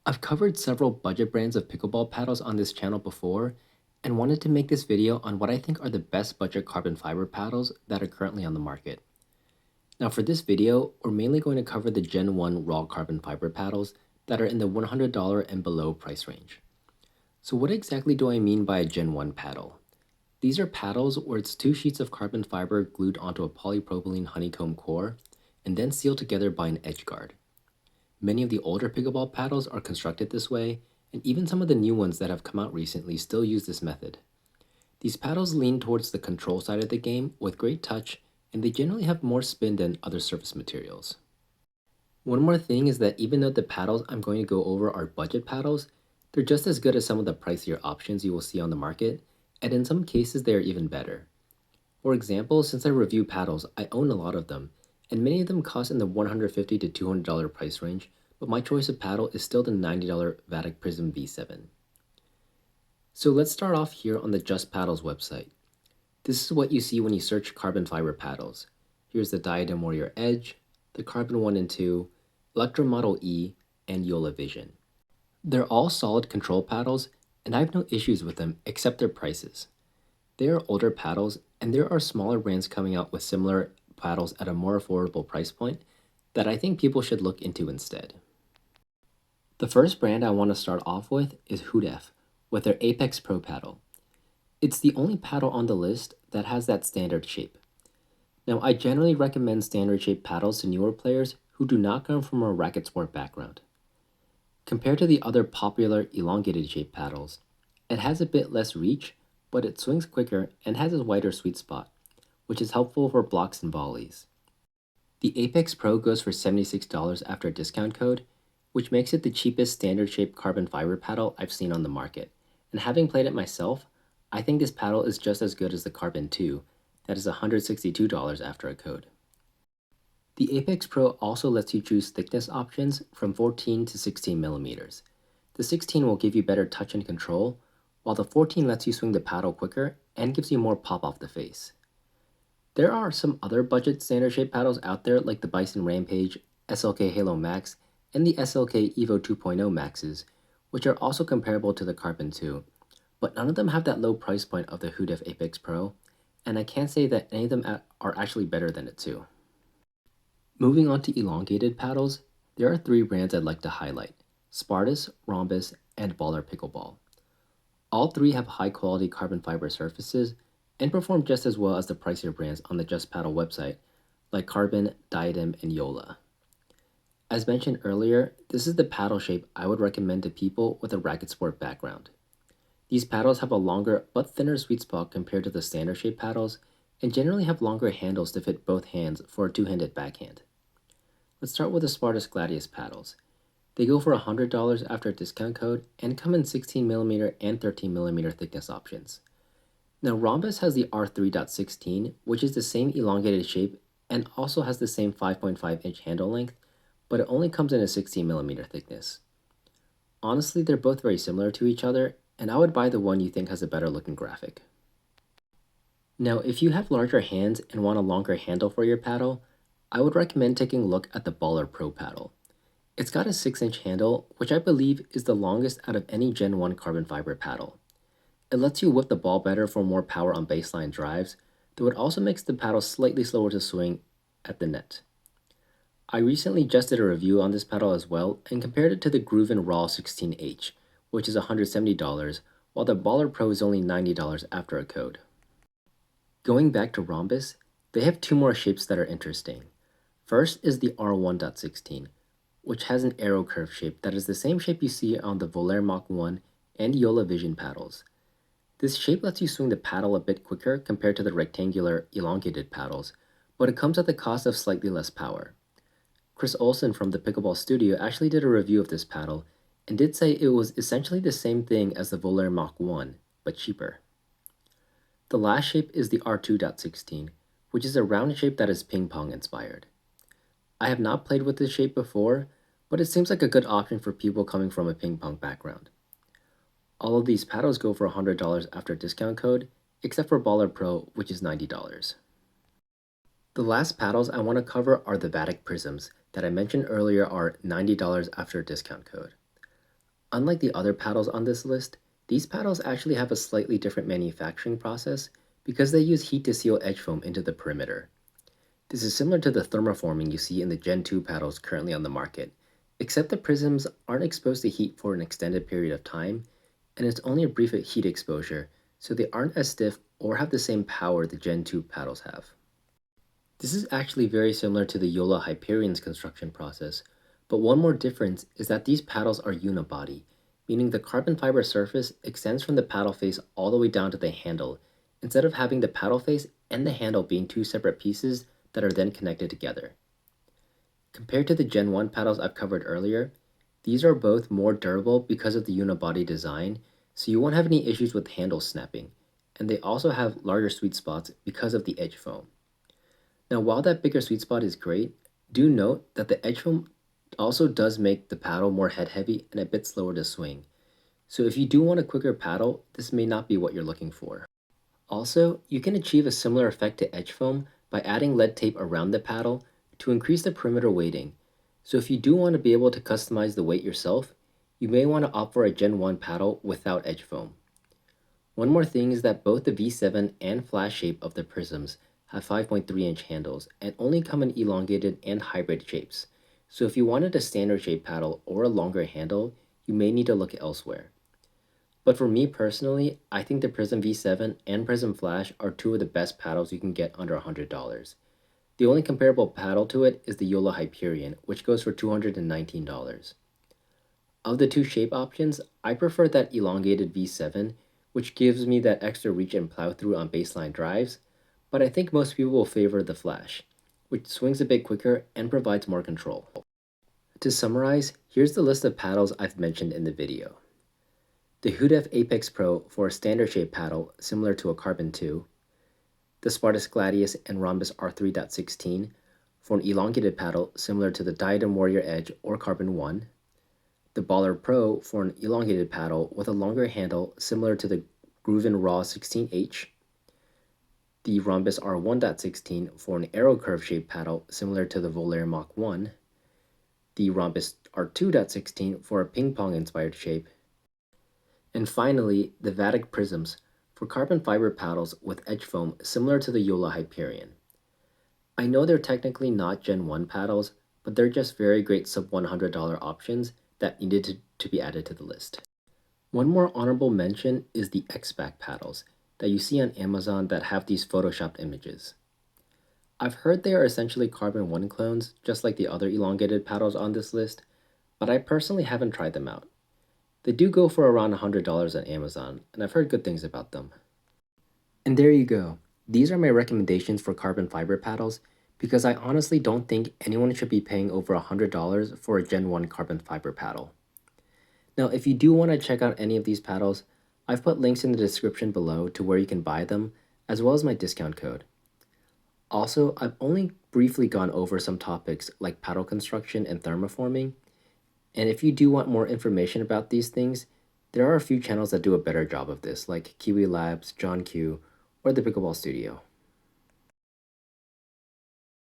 I've covered several budget brands of pickleball paddles on this channel before and wanted to make this video on what I think are the best budget carbon fiber paddles that are currently on the market. Now for this video, we're mainly going to cover the Gen 1 raw carbon fiber paddles that are in the $100 and below price range. So what exactly do I mean by a Gen 1 paddle? These are paddles where it's two sheets of carbon fiber glued onto a polypropylene honeycomb core and then sealed together by an edge guard. Many of the older pickleball paddles are constructed this way, and even some of the new ones that have come out recently still use this method. These paddles lean towards the control side of the game with great touch, and they generally have more spin than other surface materials. One more thing is that even though the paddles I'm going to go over are budget paddles, they're just as good as some of the pricier options you will see on the market, and in some cases they are even better. For example, since I review paddles, I own a lot of them, and many of them cost in the $150 to $200 price range, but my choice of paddle is still the $90 Vatic Prism V7. So let's start off here on the Just Paddles website. This is what you see when you search carbon fiber paddles. Here's the Diadem Warrior Edge, the Carbon 1 and 2, Electro Model E, and Yola Vision. They're all solid control paddles, and I have no issues with them except their prices. They are older paddles, and there are smaller brands coming out with similar paddles at a more affordable price point that I think people should look into instead. The first brand I want to start off with is Hudef with their Apex Pro paddle. It's the only paddle on the list that has that standard shape. Now, I generally recommend standard shape paddles to newer players who do not come from a racket sport background. Compared to the other popular elongated shape paddles, it has a bit less reach, but it swings quicker and has a wider sweet spot, which is helpful for blocks and volleys. The Apex Pro goes for $76 after a discount code, which makes it the cheapest standard shaped carbon fiber paddle I've seen on the market. And having played it myself, I think this paddle is just as good as the Carbon 2, that is $162 after a code. The Apex Pro also lets you choose thickness options from 14 to 16 millimeters. The 16 will give you better touch and control, while the 14 lets you swing the paddle quicker and gives you more pop off the face. There are some other budget standard shape paddles out there like the Bison Rampage, SLK Halo Max, and the SLK Evo 2.0 Maxes, which are also comparable to the Carbon 2, but none of them have that low price point of the Hudef Apex Pro, and I can't say that any of them are actually better than it too. Moving on to elongated paddles, there are three brands I'd like to highlight: Spartus, Ronbus, and Baller Pickleball. All three have high quality carbon fiber surfaces and perform just as well as the pricier brands on the Just Paddle website, like Carbon, Diadem, and Yola. As mentioned earlier, this is the paddle shape I would recommend to people with a racket sport background. These paddles have a longer but thinner sweet spot compared to the standard shape paddles, and generally have longer handles to fit both hands for a two-handed backhand. Let's start with the Spartus Gladius paddles. They go for $100 after a discount code and come in 16mm and 13mm thickness options. Now, Ronbus has the R3.16, which is the same elongated shape and also has the same 5.5-inch handle length, but it only comes in a 16mm thickness. Honestly, they're both very similar to each other, and I would buy the one you think has a better looking graphic. Now, if you have larger hands and want a longer handle for your paddle, I would recommend taking a look at the Baller Pro paddle. It's got a 6-inch handle, which I believe is the longest out of any Gen 1 carbon fiber paddle. It lets you whip the ball better for more power on baseline drives, though it also makes the paddle slightly slower to swing at the net. I recently just did a review on this paddle as well and compared it to the Grooven Raw 16H, which is $170, while the Baller Pro is only $90 after a code. Going back to Ronbus, they have two more shapes that are interesting. First is the R1.16, which has an arrow curve shape that is the same shape you see on the Volair Mach 1 and Yola Vision paddles. This shape lets you swing the paddle a bit quicker compared to the rectangular elongated paddles, but it comes at the cost of slightly less power. Chris Olsen from the Pickleball Studio actually did a review of this paddle and did say it was essentially the same thing as the Volair Mach 1, but cheaper. The last shape is the R2.16, which is a round shape that is ping pong inspired. I have not played with this shape before, but it seems like a good option for people coming from a ping pong background. All of these paddles go for $100 after a discount code, except for Baller Pro, which is $90. The last paddles I want to cover are the Vatic Prisms that I mentioned earlier are $90 after a discount code. Unlike the other paddles on this list, these paddles actually have a slightly different manufacturing process because they use heat to seal edge foam into the perimeter. This is similar to the thermoforming you see in the Gen 2 paddles currently on the market, except the prisms aren't exposed to heat for an extended period of time, and it's only a brief heat exposure, so they aren't as stiff or have the same power the Gen 2 paddles have. This is actually very similar to the Yola Hyperion's construction process, but one more difference is that these paddles are unibody, meaning the carbon fiber surface extends from the paddle face all the way down to the handle, instead of having the paddle face and the handle being two separate pieces that are then connected together. Compared to the Gen 1 paddles I've covered earlier, these are both more durable because of the unibody design, so you won't have any issues with handle snapping, and they also have larger sweet spots because of the edge foam. Now, while that bigger sweet spot is great, do note that the edge foam also does make the paddle more head heavy and a bit slower to swing. So if you do want a quicker paddle, this may not be what you're looking for. Also, you can achieve a similar effect to edge foam by adding lead tape around the paddle to increase the perimeter weighting. So if you do want to be able to customize the weight yourself, you may want to opt for a Gen 1 paddle without edge foam. One more thing is that both the V7 and flash shape of the prisms have 5.3-inch handles and only come in elongated and hybrid shapes. So if you wanted a standard shape paddle or a longer handle, you may need to look elsewhere. But for me personally, I think the Prism V7 and Prism Flash are two of the best paddles you can get under $100. The only comparable paddle to it is the Yola Hyperion, which goes for $219. Of the two shape options, I prefer that elongated V7, which gives me that extra reach and plow through on baseline drives, but I think most people will favor the Flash, which swings a bit quicker and provides more control. To summarize, here's the list of paddles I've mentioned in the video. The Hudef Apex Pro for a standard shape paddle similar to a Carbon 2, the Spartus Gladius and Ronbus R3.16 for an elongated paddle similar to the Diadem Warrior Edge or Carbon 1, the Baller Pro for an elongated paddle with a longer handle similar to the Grooven Raw 16H, the Ronbus R1.16 for an arrow curve shaped paddle similar to the Volair Mach 1, the Ronbus R2.16 for a ping pong inspired shape, and finally the Vatic Prisms for carbon fiber paddles with edge foam similar to the Yola Hyperion. I know they're technically not Gen 1 paddles, but they're just very great sub $100 options that needed to be added to the list. One more honorable mention is the X-Back paddles that you see on Amazon that have these photoshopped images. I've heard they are essentially Carbon 1 clones, just like the other elongated paddles on this list, but I personally haven't tried them out. They do go for around $100 on Amazon, and I've heard good things about them. And there you go. These are my recommendations for carbon fiber paddles, because I honestly don't think anyone should be paying over $100 for a Gen 1 carbon fiber paddle. Now, if you do want to check out any of these paddles, I've put links in the description below to where you can buy them, as well as my discount code. Also, I've only briefly gone over some topics like paddle construction and thermoforming, and if you do want more information about these things, there are a few channels that do a better job of this, like Kiwi Labs, John Q, or the Pickleball Studio.